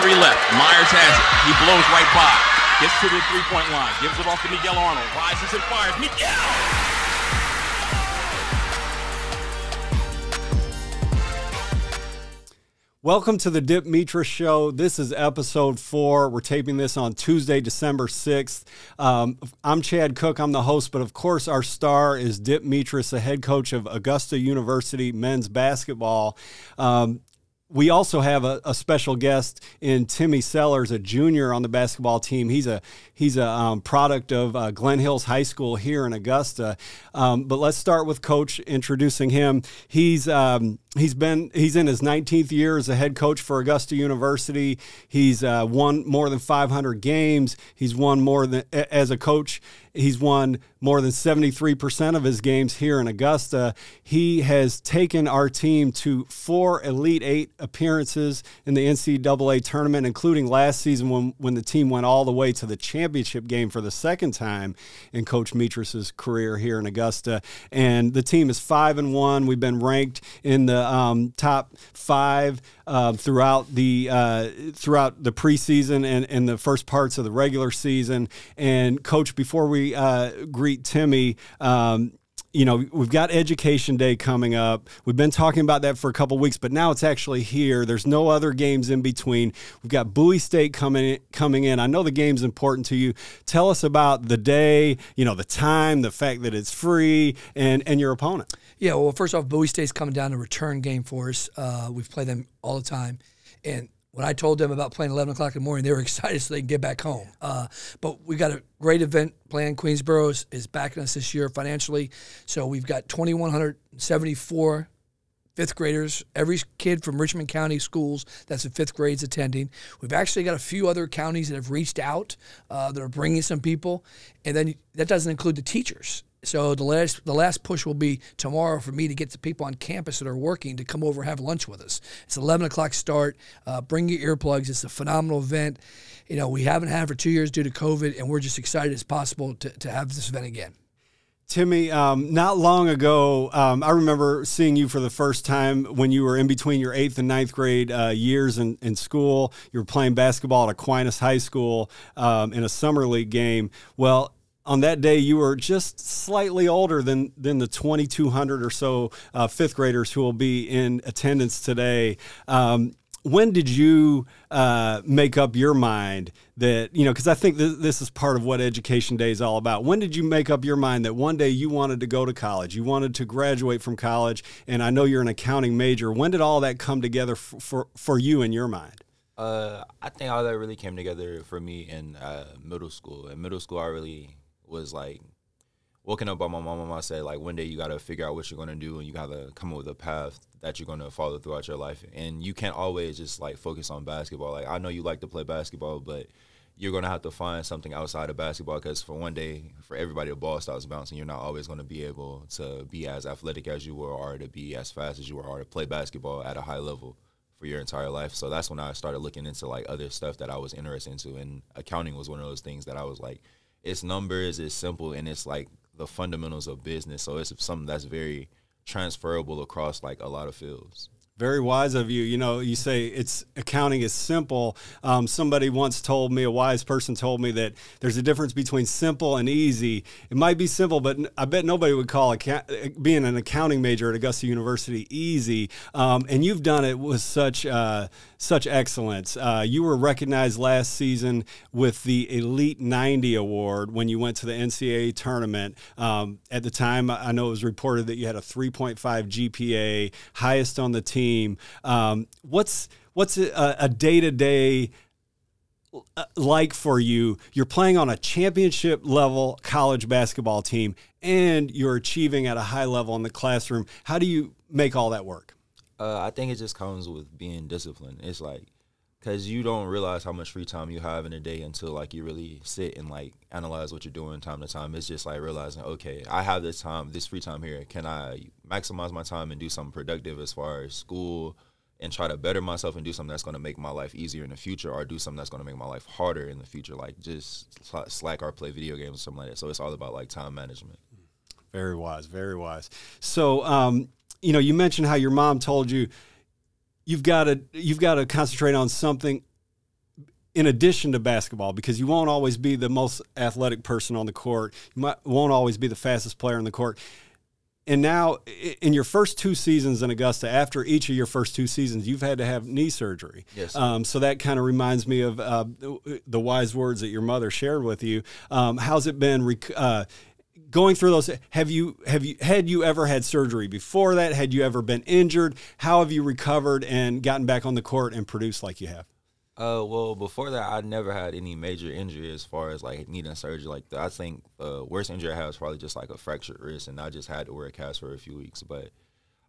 3 left. Myers has it. He blows right by. Gets to the three-point line. Gives it off to Miguel Arnold. Rises and fires. Miguel! Welcome to the Dip Mitra Show. This is episode 4. We're taping this on Tuesday, December 6th. I'm Chad Cook. I'm the host, but of course our star is Dip Mitras, the head coach of Augusta University men's basketball. We also have a special guest in Timmy Sellers, a junior on the basketball team. He's a product of Glen Hills High School here in Augusta. But let's start with Coach introducing him. He's in his 19th year as a head coach for Augusta University. He's won more than 500 games. He's won more than as a coach. He's won more than 73% of his games here in Augusta. He has taken our team to 4 Elite 8 appearances in the NCAA tournament, including last season when the team went all the way to the championship game for the second time in Coach Mitras' career here in Augusta. And the team is 5-1. We've been ranked in the top 5 throughout the preseason and the first parts of the regular season. And Coach, before we greet Timmy, we've got Education Day coming up. We've been talking about that for a couple weeks, but now it's actually here. There's no other games in between. We've got Bowie State coming in. I know the game's important to you. Tell us about the day, the time, the fact that it's free, and your opponent. Yeah, well, first off, Bowie State's coming down to return game for us. We've played them all the time, and when I told them about playing 11 o'clock in the morning, they were excited so they can get back home. But we got a great event planned. Queensboro is backing us this year financially. So we've got 2,174 fifth graders. Every kid from Richmond County schools that's in fifth grade is attending. We've actually got a few other counties that have reached out that are bringing some people. And then that doesn't include the teachers. So the last push will be tomorrow for me to get the people on campus that are working to come over and have lunch with us. It's 11 o'clock start. Bring your earplugs. It's a phenomenal event. We haven't had it for 2 years due to COVID, and we're just excited as possible to have this event again. Timmy, not long ago, I remember seeing you for the first time when you were in between your 8th and 9th grade years in school. You were playing basketball at Aquinas High School in a summer league game. Well, on that day, you were just slightly older than the 2,200 or so fifth graders who will be in attendance today. When did you make up your mind that, because I think this is part of what Education Day is all about. When did you make up your mind that one day you wanted to go to college, you wanted to graduate from college, and I know you're an accounting major. When did all that come together for you in your mind? I think all that really came together for me in middle school. In middle school, I really was like woken up by my mom. I said, like, one day you got to figure out what you're going to do, and you got to come up with a path that you're going to follow throughout your life. And you can't always just like focus on basketball. Like, I know you like to play basketball, but you're going to have to find something outside of basketball, because for one day, for everybody, the ball starts bouncing. You're not always going to be able to be as athletic as you were, or to be as fast as you were, or to play basketball at a high level for your entire life. So that's when I started looking into like other stuff that I was interested into, and accounting was one of those things that I was like, it's numbers, it's simple, and it's like the fundamentals of business. So it's something that's very transferable across like a lot of fields. Very wise of you. You say accounting is simple. Somebody once told me, a wise person told me, that there's a difference between simple and easy. It might be simple, but I bet nobody would call being an accounting major at Augusta University easy. And you've done it with such excellence. You were recognized last season with the Elite 90 Award when you went to the NCAA tournament. At the time, I know it was reported that you had a 3.5 GPA, highest on the team. What's a day-to-day like for you? You're playing on a championship level college basketball team, and you're achieving at a high level in the classroom. How do you make all that work? I think it just comes with being disciplined. It's like, because you don't realize how much free time you have in a day until like you really sit and like analyze what you're doing time to time. It's just like realizing, okay, I have this free time here. Can I maximize my time and do something productive as far as school, and try to better myself and do something that's going to make my life easier in the future, or do something that's going to make my life harder in the future, like just slack or play video games or something like that. So it's all about like time management. Very wise, very wise. So, you mentioned how your mom told you you've got to concentrate on something in addition to basketball, because you won't always be the most athletic person on the court. Won't always be the fastest player on the court. And now in your first 2 seasons in Augusta, after each of your first 2 seasons, you've had to have knee surgery. Yes. So that kind of reminds me of the wise words that your mother shared with you. How's it been going through those? Had you ever had surgery before that? Had you ever been injured? How have you recovered and gotten back on the court and produced like you have? Well, before that, I never had any major injury as far as like needing surgery like that. I think the worst injury I had was probably just like a fractured wrist, and I just had to wear a cast for a few weeks. But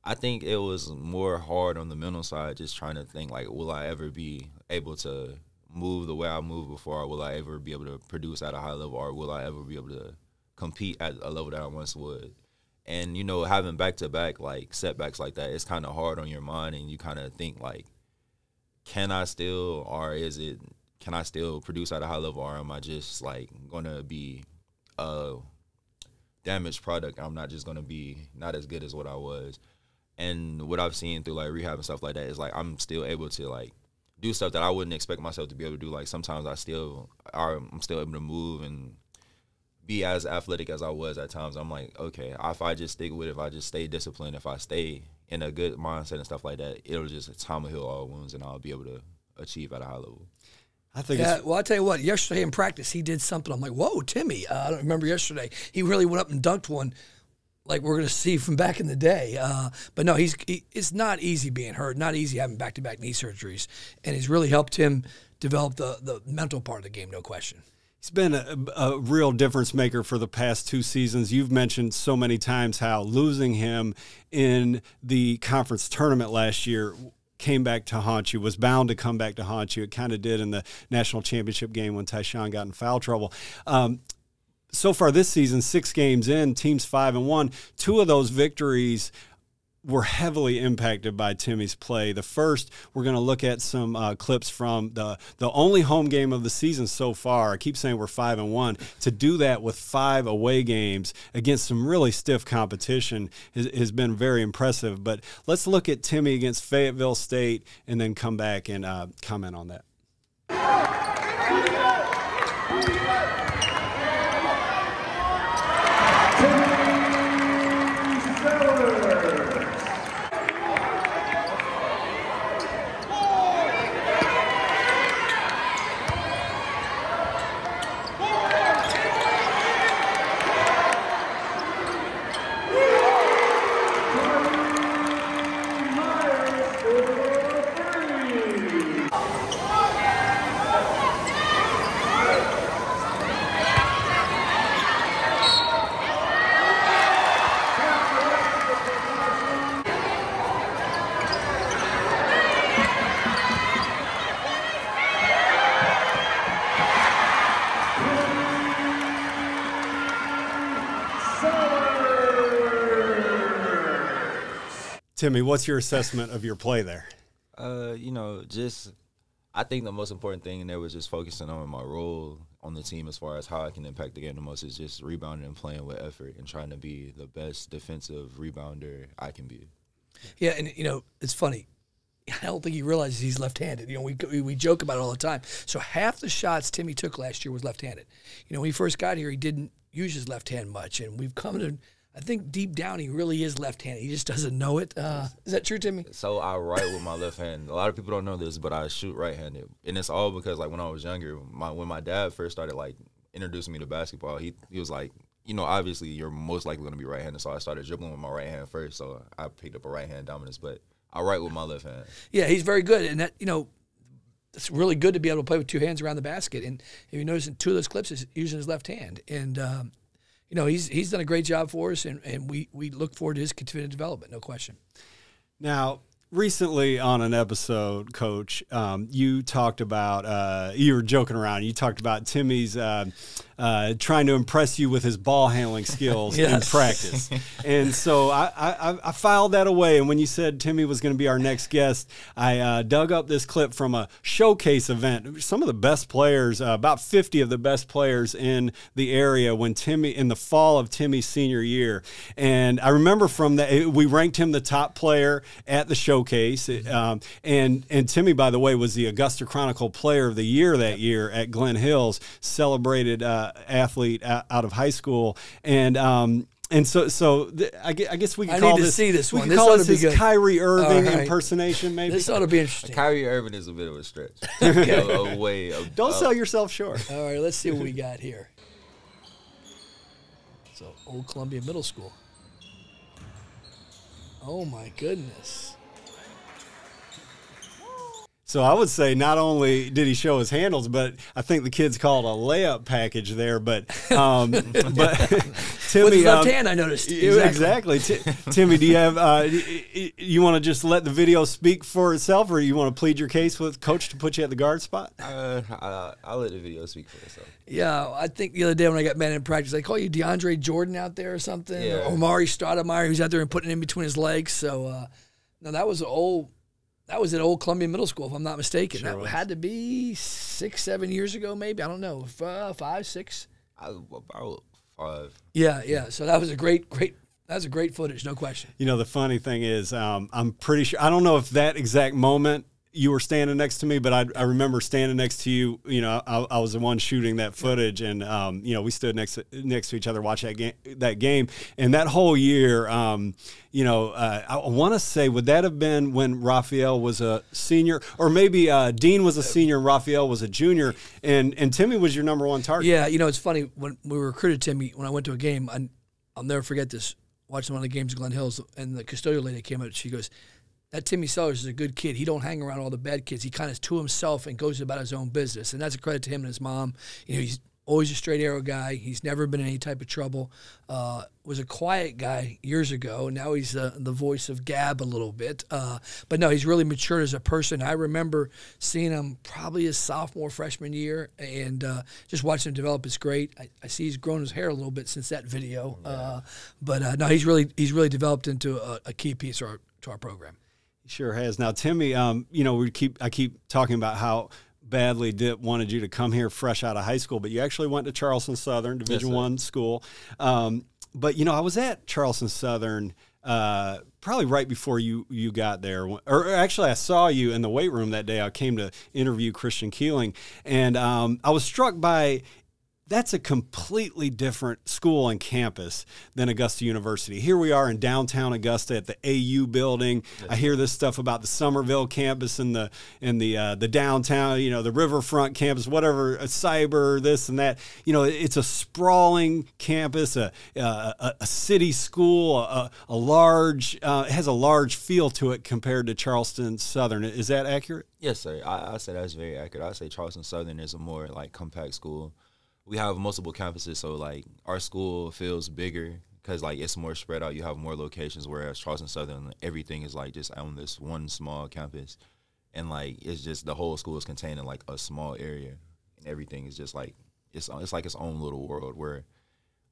I think it was more hard on the mental side, just trying to think like, will I ever be able to move the way I moved before, or will I ever be able to produce at a high level, or will I ever be able to compete at a level that I once would? And, you know, having back-to-back like setbacks like that, it's kind of hard on your mind, and you kind of think like, can I still produce at a high level, or am I just like going to be a damaged product? I'm not just going to be not as good as what I was. And what I've seen through like rehab and stuff like that is like I'm still able to like do stuff that I wouldn't expect myself to be able to do. Like sometimes I'm still able to move and be as athletic as I was at times. I'm like, okay, if I just stick with it, if I just stay disciplined, if I stay in a good mindset and stuff like that, it'll just time will heal all wounds, and I'll be able to achieve at a high level. I think. Yeah, well, I tell you what. Yesterday in practice, he did something. I'm like, whoa, Timmy! I don't remember yesterday. He really went up and dunked one, like we're gonna see from back in the day. But no, it's not easy being hurt. Not easy having back-to-back knee surgeries, and it's really helped him develop the mental part of the game. No question. He's been a real difference maker for the past 2 seasons. You've mentioned so many times how losing him in the conference tournament last year came back to haunt you, was bound to come back to haunt you. It kind of did in the national championship game when Tyshawn got in foul trouble. So far this season, 6 games in, team's 5-1. 2 of those victories were heavily impacted by Timmy's play. The first, we're going to look at some clips from the only home game of the season so far. I keep saying we're 5-1. To do that with 5 away games against some really stiff competition has been very impressive. But let's look at Timmy against Fayetteville State and then come back and comment on that. Timmy, what's your assessment of your play there? You know, I think the most important thing in there was just focusing on my role on the team as far as how I can impact the game the most is just rebounding and playing with effort and trying to be the best defensive rebounder I can be. Yeah, and, you know, it's funny. I don't think he realizes he's left-handed. You know, we joke about it all the time. So half the shots Timmy took last year was left-handed. You know, when he first got here, he didn't use his left hand much, and we've come to – I think deep down he really is left-handed. He just doesn't know it. Is that true, Timmy? So I write with my left hand. A lot of people don't know this, but I shoot right-handed. And it's all because, like, when I was younger, when my dad first started, like, introducing me to basketball, he was like, you know, obviously you're most likely going to be right-handed. So I started dribbling with my right hand first. So I picked up a right-hand dominance. But I write with my left hand. Yeah, he's very good. And that, you know, it's really good to be able to play with 2 hands around the basket. And if you notice in 2 of those clips, he's using his left hand. And, you know, he's done a great job for us, and we look forward to his continued development, no question. Now, recently on an episode, Coach, you talked about, you were joking around, you talked about Timmy's trying to impress you with his ball handling skills in practice. And so I filed that away, and when you said Timmy was going to be our next guest, I dug up this clip from a showcase event. Some of the best players, about 50 of the best players in the area in the fall of Timmy's senior year. And I remember from that, we ranked him the top player at the show showcase. And Timmy, by the way, was the Augusta Chronicle Player of the Year that year at Glen Hills, celebrated athlete out of high school. And so I guess we could call this. See this one. We could This call ought this to be his good. Kyrie Irving All right. impersonation, maybe. This ought to be interesting. Kyrie Irving is a bit of a stretch. Don't sell yourself short. All right, let's see what we got here. So, Old Columbia Middle School. Oh, my goodness. So I would say not only did he show his handles, but I think the kids called a layup package there. But Timmy, With his left hand, I noticed. Exactly. Timmy, do you have you want to just let the video speak for itself, or you want to plead your case with coach to put you at the guard spot? I'll let the video speak for itself. Yeah, I think the other day when I got mad in practice, they call you DeAndre Jordan out there or something, Yeah. or Omari Stoudemire, who's out there and putting it in between his legs. So, no, that was at Old Columbia Middle School, if I'm not mistaken. Sure that was. had to be 6-7 years ago, maybe. I don't know, 5, 6. About 5. Yeah. So that was a great. That's a great footage, no question. You know, the funny thing is, I'm pretty sure, I don't know if that exact moment you were standing next to me, but I remember standing next to you. You know, I was the one shooting that footage, and you know, we stood next to each other, watch that game, and that whole year. You know, I want to say, would that have been when Raphael was a senior, or maybe Dean was a senior and Raphael was a junior, and Timmy was your number one target? Yeah, you know, it's funny when we recruited Timmy. When I went to a game, I'll never forget this. Watching one of the games at Glen Hills, and the custodial lady came up. She goes, "That Timmy Sellers is a good kid. He don't hang around all the bad kids. He kind of is to himself and goes about his own business." And that's a credit to him and his mom. You know, he's always a straight arrow guy. He's never been in any type of trouble. Was a quiet guy years ago. Now he's the voice of Gab a little bit. But no, he's really matured as a person. I remember seeing him probably his sophomore, freshman year, and just watching him develop is great. I see he's grown his hair a little bit since that video. Yeah. But no, he's really developed into a key piece to our program. He sure has. Now, Timmy, you know, I keep talking about how badly Dip wanted you to come here fresh out of high school, but you actually went to Charleston Southern, Division I school. But, you know, I was at Charleston Southern probably right before you got there. Or actually, I saw you in the weight room that day. I came to interview Christian Keeling, and I was struck by that's a completely different school and campus than Augusta University. Here we are in downtown Augusta at the AU building. I hear this stuff about the Somerville campus and the downtown, you know, the Riverfront campus, whatever, cyber, this and that. You know, it's a sprawling campus, a city school, a large, it has a large feel to it compared to Charleston Southern. Is that accurate? Yes, sir. I say that's very accurate. I say Charleston Southern is a more like compact school. We have multiple campuses, so like our school feels bigger because like it's more spread out. You have more locations, whereas Charleston Southern, everything is like just on this one small campus, and like it's just the whole school is contained in like a small area, and everything is just like it's like its own little world. Where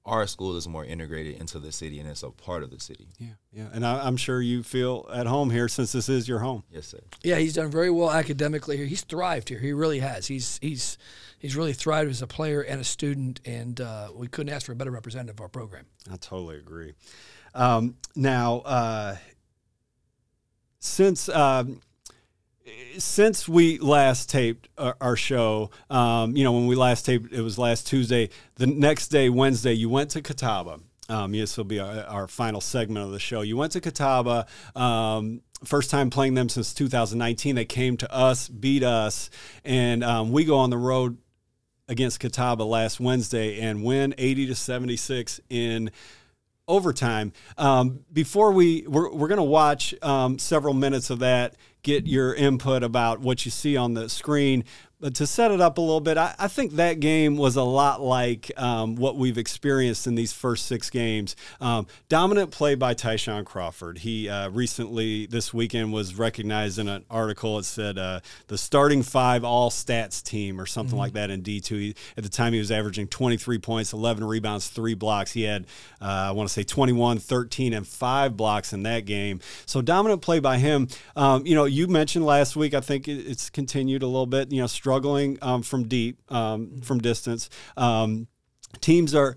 our school is more integrated into the city, and it's a part of the city. Yeah, and I'm sure you feel at home here since this is your home. Yes, sir. Yeah, he's done very well academically here. He's thrived here. He really has. He's really thrived as a player and a student, and we couldn't ask for a better representative of our program. I totally agree. Now, since we last taped our show, you know, when we last taped, it was last Tuesday. The next day, Wednesday, you went to Catawba. This will be our final segment of the show. You went to Catawba. First time playing them since 2019. They came to us, beat us, and we go on the road against Catawba last Wednesday and win 80-76 in overtime. Before we're going to watch several minutes of that, get your input about what you see on the screen. But to set it up a little bit, I think that game was a lot like what we've experienced in these first 6 games. Dominant play by Tyshawn Crawford. He recently, this weekend, was recognized in an article. It said the starting 5 all-stats team or something like that in D2. At the time, he was averaging 23 points, 11 rebounds, 3 blocks. He had, I want to say, 21, 13, and 5 blocks in that game. So dominant play by him. You know, you mentioned last week, I think it's continued a little bit, you know, struggling from deep, from distance. Teams are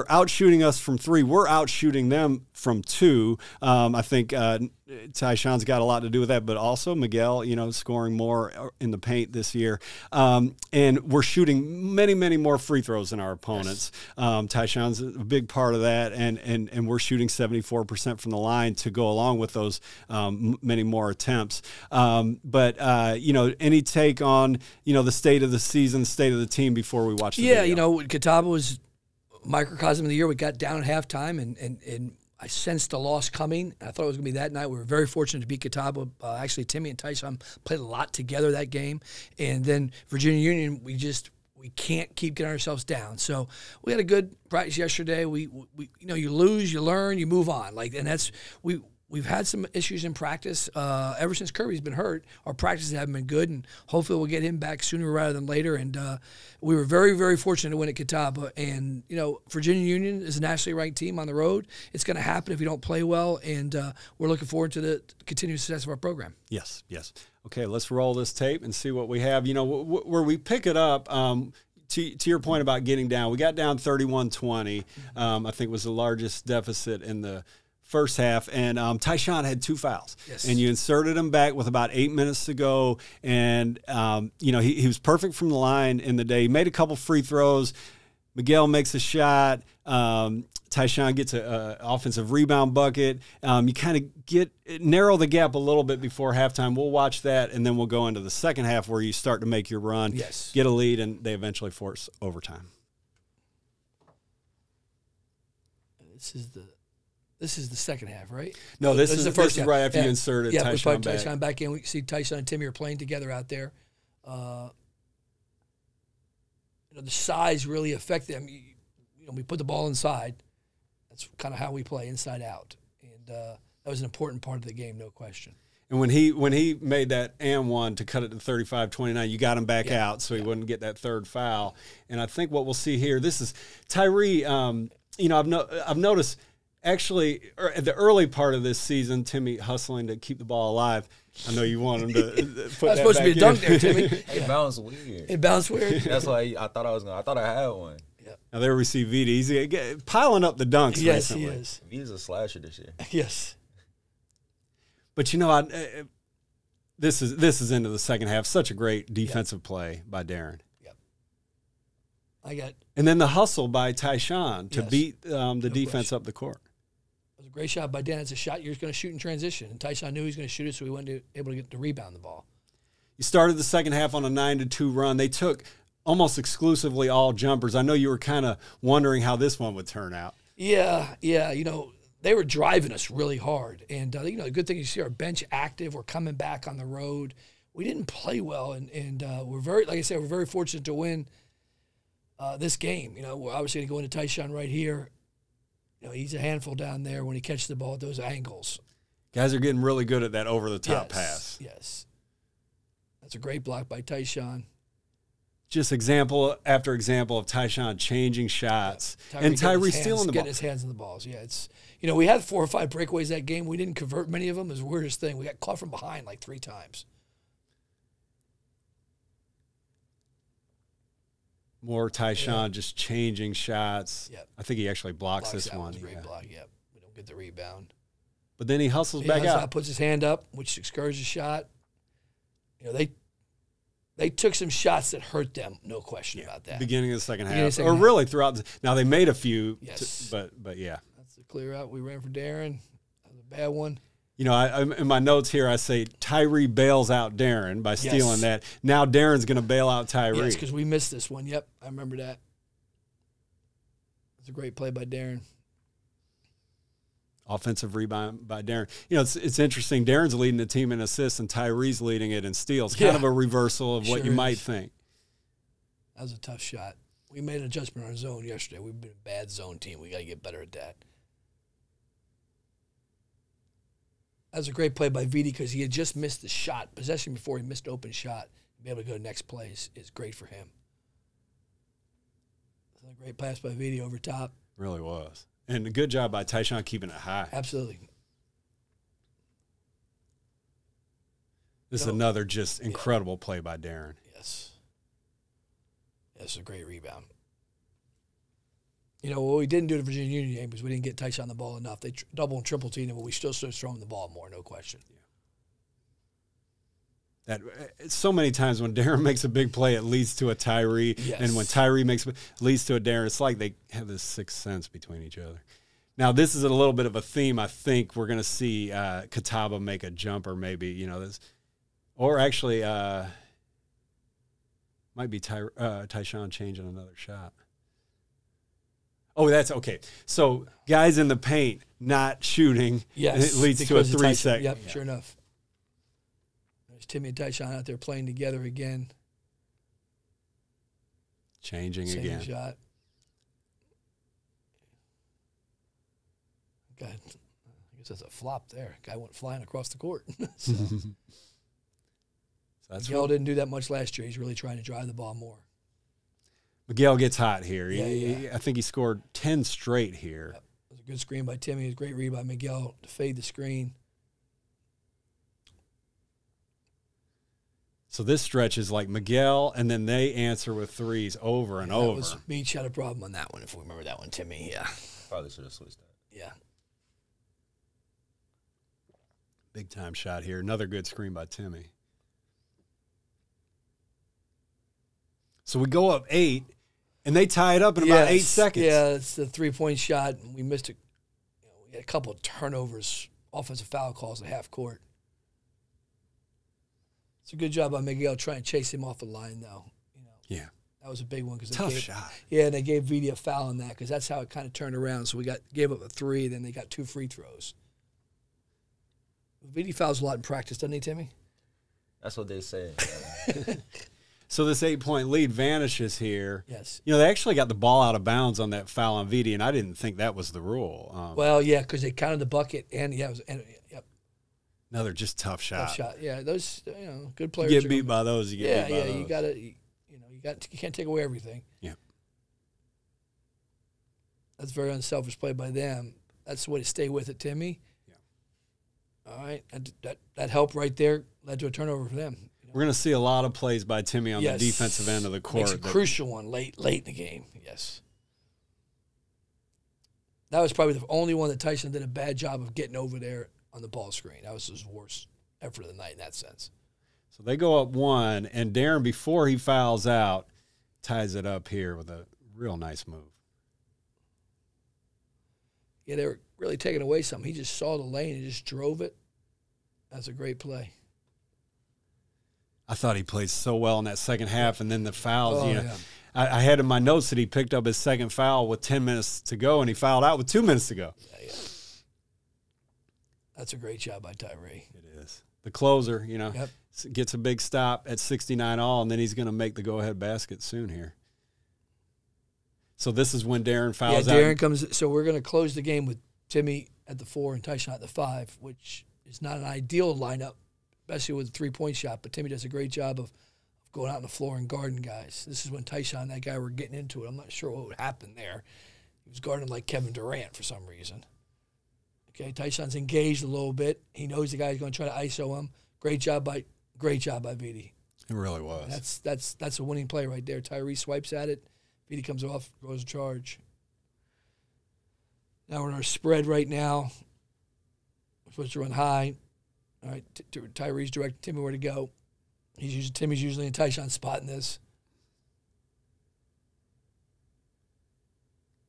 out shooting us from 3. We're out shooting them from 2. I think Tyshawn's got a lot to do with that, but also Miguel, scoring more in the paint this year. And we're shooting many, many more free throws than our opponents. Tyshawn's a big part of that, and we're shooting 74% from the line to go along with those many more attempts. But any take on the state of the season, state of the team before we watch the video? Catawba was microcosm of the year. We got down at halftime, and I sensed a loss coming. I thought it was going to be that night. We were very fortunate to beat Catawba. Actually, Timmy and Tyson played a lot together that game. And then Virginia Union, we can't keep getting ourselves down. So we had a good practice yesterday. We you lose, you learn, you move on. And that's we've had some issues in practice ever since Kirby's been hurt. Our practices haven't been good, and hopefully we'll get him back sooner rather than later. And we were very, very fortunate to win at Catawba. And Virginia Union is a nationally ranked team on the road. It's going to happen if you don't play well, and we're looking forward to the continued success of our program. Yes. Okay, let's roll this tape and see what we have. Where we pick it up. To your point about getting down, we got down 31-20. I think was the largest deficit in the first half, and Tyshawn had 2 fouls. Yes. And you inserted him back with about 8 minutes to go, and he was perfect from the line in the day. He made a couple free throws. Miguel makes a shot. Tyshawn gets an offensive rebound bucket. You kind of narrow the gap a little bit before halftime. We'll watch that, and then we'll go into the second half where you start to make your run, yes, get a lead, and they eventually force overtime. This is the second half, right? No, this is the first half. Right after you inserted Tyshawn back. Tyshawn back in. We see Tyson and Timmy are playing together out there. The size really affected them. We put the ball inside. That's kind of how we play, inside out. And that was an important part of the game, no question. And when he made that and one to cut it to 35-29, you got him back out so he wouldn't get that third foul. And I think what we'll see here, this is Tyree. I've noticed. Actually, at the early part of this season, Timmy hustling to keep the ball alive. I know you want him to put that back in. That's supposed to be a dunk there, Timmy. It bounced weird. It bounced weird. That's why I thought I had one. Yeah. Now there we see Vita. He's piling up the dunks recently. Yes, he is. Vita's a slasher this year. Yes. But this is into the second half. Such a great defensive play by Darren. Yep. And then the hustle by Tyshawn to beat the defense up the court. It was a great shot by Dan. It's a shot you're going to shoot in transition. And Tyson knew he was going to shoot it, so he wasn't able to get to rebound the ball. You started the second half on a 9-2 run. They took almost exclusively all jumpers. I know you were kind of wondering how this one would turn out. Yeah. They were driving us really hard. And, the good thing is you see our bench active. We're coming back on the road. We didn't play well, and we're very, like I said, we're very fortunate to win this game. We're obviously going to go into Tyshawn right here. He's a handful down there when he catches the ball at those angles. Guys are getting really good at that over-the-top pass. Yes. That's a great block by Tyshawn. Just example after example of Tyshawn changing shots. And Tyree stealing the ball. Getting his hands in the balls. Yeah, we had 4 or 5 breakaways that game. We didn't convert many of them. It was the weirdest thing. We got caught from behind like 3 times. More Tyshawn just changing shots. Yep. I think he actually blocks this one. Was a great block. Yep. We don't get the rebound. But then he hustles back out. Puts his hand up, which discourages the shot. They took some shots that hurt them, no question about that. Beginning of the second half. Really throughout. Now they made a few. Yes. But yeah. That's the clear out. We ran for Darren. That was a bad one. I in my notes here, I say Tyree bails out Darren by stealing that. Now Darren's going to bail out Tyree. Yes, because we missed this one. Yep, I remember that. It's a great play by Darren. Offensive rebound by Darren. It's interesting. Darren's leading the team in assists, and Tyree's leading it in steals. Kind of a reversal of what you might think. That was a tough shot. We made an adjustment on our zone yesterday. We've been a bad zone team. We got to get better at that. That was a great play by Viti because he had just missed the shot. Possession before he missed open shot. To be able to go to next play is great for him. A great pass by Viti over top. Really was. And a good job by Tyshawn keeping it high. Absolutely. This is another just incredible play by Darren. Yes. That's a great rebound. You know, what we didn't do the Virginia Union game was we didn't get Tyshawn the ball enough. They double and triple teamed him, but we still started throwing the ball more, no question. That so many times when Darren makes a big play, it leads to a Tyree, Yes. and when Tyree makes it leads to a Darren. It's like they have this sixth sense between each other. Now, this is a little bit of a theme. I think we're going to see Catawba make a jumper, maybe, you know, this, or actually might be Tyshawn changing another shot. Oh, that's okay. So guys in the paint not shooting, Yes, and it leads to a because of 3 Tyshawn. second. Yep, sure enough. There's Timmy and Tyshawn out there playing together again. Changing Same again. shot. God, I guess that's a flop there. Guy went flying across the court. So, That's Miguel what didn't do that much last year. He's really trying to drive the ball more. Miguel gets hot here. Yeah. I think he scored 10 straight here. Yep. It was a good screen by Timmy. It was a great read by Miguel to fade the screen. So this stretch is like Miguel, and then they answer with threes over and over. Beach had a problem on that one, if we remember that one, Timmy. Yeah. Probably should have switched that. Yeah. Big time shot here. Another good screen by Timmy. So we go up 8, and they tie it up in about 8 seconds. Yeah, it's the 3-point shot. And we missed it. You know, we had a couple of turnovers, offensive foul calls at half court. It's a good job by Miguel trying to chase him off the line, though. You know, Yeah. that was a big one because Tough shot. Yeah, and they gave Vidi a foul on that because that's how it kind of turned around. So we gave up a 3, then they got 2 free throws. Vidi fouls a lot in practice, doesn't he, Timmy? That's what they say. So this 8-point lead vanishes here. Yes. You know, they actually got the ball out of bounds on that foul on Vidi, and I didn't think that was the rule. Well, yeah, because they counted the bucket and yep, Another just tough shot. tough shot. Yeah, those good You players. get are beat gonna- by those. You get beat by those. You gotta, you can't take away everything. Yeah. That's very unselfish play by them. That's the way to stay with it, Timmy. Yeah. All right, that help right there led to a turnover for them. We're going to see a lot of plays by Timmy on Yes. the defensive end of the court. Makes a crucial one late in the game. Yes. That was probably the only one that Tyson did a bad job of getting over there on the ball screen. That was his worst effort of the night in that sense. So they go up 1, and Darren, before he fouls out, ties it up here with a real nice move. Yeah, they were really taking away something. He just saw the lane and just drove it. That's a great play. I thought he played so well in that second half, and then the fouls. Oh, You know, yeah. I had in my notes that he picked up his second foul with 10 minutes to go, and he fouled out with 2 minutes to go. Yeah. That's a great job by Tyree. It is. The closer, you know, Yep. gets a big stop at 69 all, and then he's going to make the go-ahead basket soon here. So this is when Darren fouls Yeah, out. Darren comes. So we're going to close the game with Timmy at the 4 and Tyshawn at the 5, which is not an ideal lineup, especially with a 3-point shot. But Timmy does a great job of going out on the floor and guarding guys. This is when Tyshawn and that guy were getting into it. I'm not sure what would happen there. He was guarding like Kevin Durant for some reason. Okay, Tyshawn's engaged a little bit. He knows the guy's going to try to ISO him. Great job by Vidi. It really was. That's a winning play right there. Tyree swipes at it. Vidi comes off, goes to charge. Now we're in our spread right now. We're supposed to run high. All right, Tyree's directing Timmy where to go. Timmy's usually in Tyshawn's spot in this.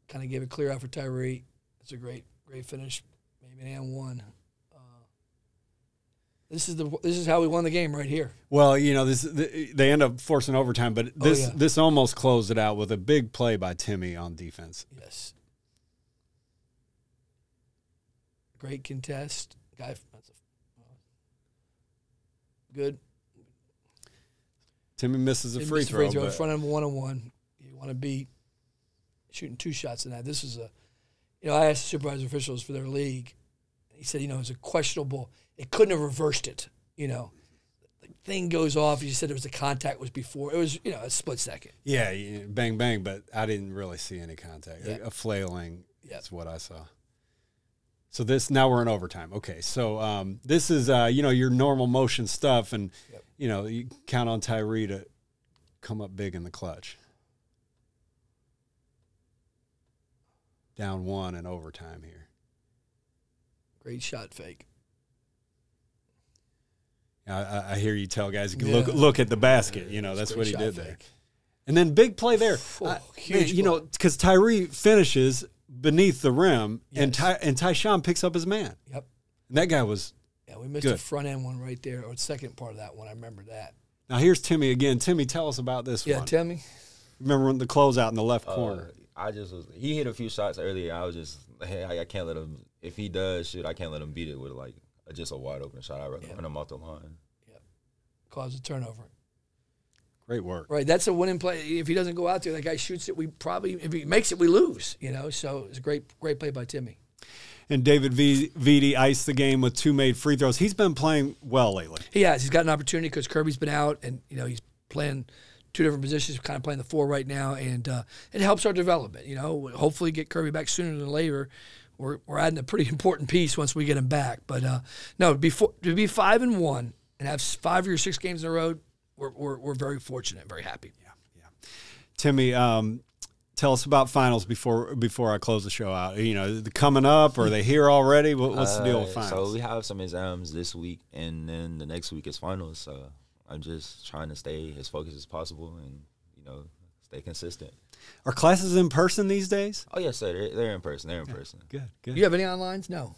Kind of gave it clear out for Tyree. It's a great finish. Maybe an and one. This is how we won the game right here. Well, you know, they end up forcing overtime, but this almost closed it out with a big play by Timmy on defense. Yes. Great contest. Good. Timmy misses a free throw. In front of him 1-on-1. You want to be shooting 2 shots in that. This is I asked the supervisor officials for their league. He said, it was a questionable. It couldn't have reversed it. The thing goes off. You said it was the contact was before. It was, a split second. Yeah, bang, bang, but I didn't really see any contact. Yeah. A flailing Yep. is what I saw. So now we're in overtime. Okay, so this is, your normal motion stuff, and, Yep. You count on Tyree to come up big in the clutch. down 1 in overtime here. Great shot fake. I hear you tell guys, look at the basket. You know, that's what he did there. fake. And then big play there. Huge you know, because Tyree finishes beneath the rim, Yes. and Tyshawn picks up his man. Yep. And that guy was Yeah, we missed good. the front end one right there, or the second part of that one. I remember that. Now here's Timmy again. Timmy, tell us about this Yeah, one. Timmy. Remember when the closeout in the left corner? He hit a few shots earlier. I was just, hey, I can't let him, if he does shoot, I can't let him beat it with like just a wide open shot. I'd rather run him off the line. Yep. Cause a turnover. Great work. Right, that's a winning play. If he doesn't go out there, that guy shoots it. If he makes it, we lose. You know, so it's a great play by Timmy. And David Vitti iced the game with 2 made free throws. He's been playing well lately. He has. He's got an opportunity because Kirby's been out, and you know he's playing 2 different positions. Kind of playing the 4 right now, and it helps our development. You know, hopefully get Kirby back sooner than later. We're adding a pretty important piece once we get him back. But no, to be 5-1 and have 5 of your 6 games in a row, we're very fortunate, very happy. Yeah. Timmy, tell us about finals before I close the show out. You know, coming up, or are they here already? What's the deal with finals? So we have some exams this week, and then the next week is finals. So I'm just trying to stay as focused as possible, and you know, stay consistent. Are classes in person these days? Oh yes, sir. They're in person. They're in person. Good. You have any onlines? No.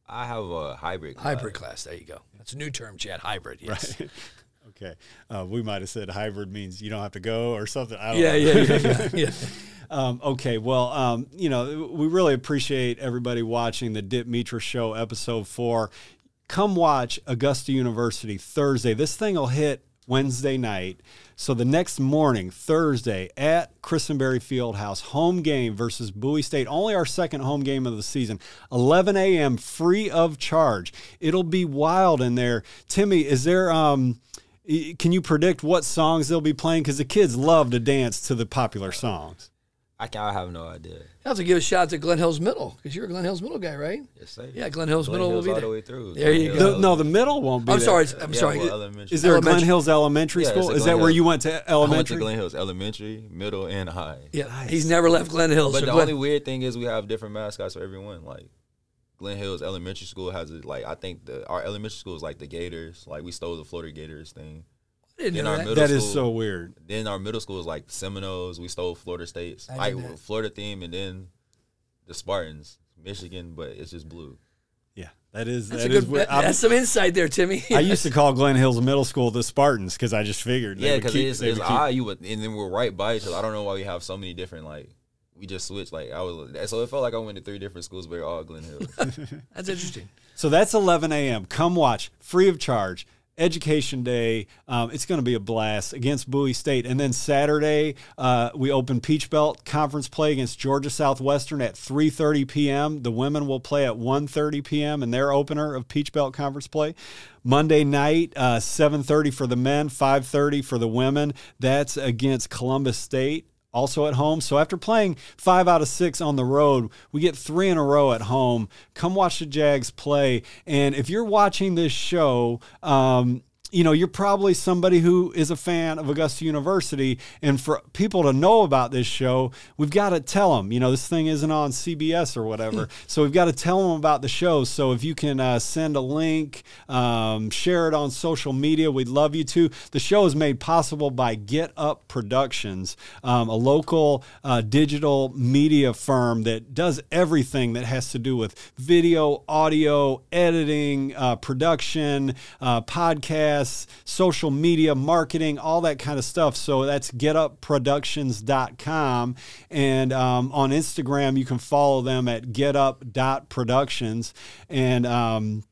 I have a hybrid class. Hybrid class. There you go. That's a new term, Chad. Hybrid. Yes. Right. Okay. We might have said hybrid means you don't have to go or something. I don't know. Yeah. Okay. Well, you know, we really appreciate everybody watching the Dip Mitra Show, episode 4. Come watch Augusta University Thursday. This thing will hit Wednesday night. So the next morning, Thursday, at Christenberry Fieldhouse, home game versus Bowie State. Only our second home game of the season. 11 a.m., free of charge. It'll be wild in there. Timmy, is there can you predict what songs they'll be playing? Because the kids love to dance to the popular songs. I have no idea. I have to give a shout out to Glen Hills Middle, because you're a Glen Hills Middle guy, right? Yes, sir. Yeah, Glen Hills Middle will be all there. the way through. There you go. The middle won't be I'm there. sorry. I'm Yeah, sorry. well, elementary. Is there a Glen Elementary. Hills Elementary Yeah, School? it's a Is Glen that where Hills. you went to I went elementary? to Glen Hills Elementary, middle, and high. Yeah, Nice. he's never left Glen Hills. But so the Glen- only weird thing is we have different mascots for everyone. Like Glen Hills Elementary School has I think our elementary school is like the Gators. Like we stole the Florida Gators thing. I didn't in know our that. middle That is school- so weird. Then our middle school is like Seminoles. We stole Florida State's I like did that. Florida theme, and then the Spartans, Michigan, but it's just blue. Yeah, that is That's that a is good. weird. That's some insight there, Timmy. I used to call Glen Hills Middle School the Spartans because I just figured. Yeah, because it's odd. And then we're right by each other. I don't know why we have so many different we just switched. So it felt like I went to 3 different schools, but they're all Glen Hills. That's interesting. So that's 11 a.m. Come watch, free of charge. Education Day. It's going to be a blast against Bowie State. And then Saturday, we open Peach Belt Conference play against Georgia Southwestern at 3:30 p.m. The women will play at 1:30 p.m. in their opener of Peach Belt Conference play. Monday night, 7:30 for the men, 5:30 for the women. That's against Columbus State. Also at home. So after playing 5 out of 6 on the road, we get 3 in a row at home. Come watch the Jags play. And if you're watching this show, you know, you're probably somebody who is a fan of Augusta University. And for people to know about this show, we've got to tell them, you know, this thing isn't on CBS or whatever. So we've got to tell them about the show. So if you can send a link, share it on social media, we'd love you to. The show is made possible by Get Up Productions, a local digital media firm that does everything that has to do with video, audio, editing, production, podcasts, social media, marketing, all that kind of stuff. So that's getupproductions.com. And on Instagram, you can follow them at getup.productions. And, you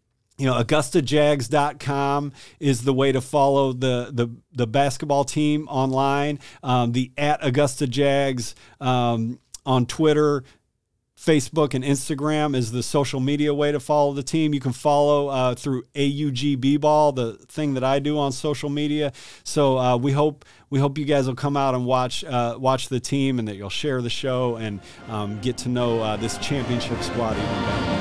know, AugustaJags.com is the way to follow the basketball team online. The @AugustaJags on Twitter, Facebook, and Instagram is the social media way to follow the team. You can follow through AUGB Ball, the thing that I do on social media. So we hope you guys will come out and watch the team, and that you'll share the show and get to know this championship squad even better.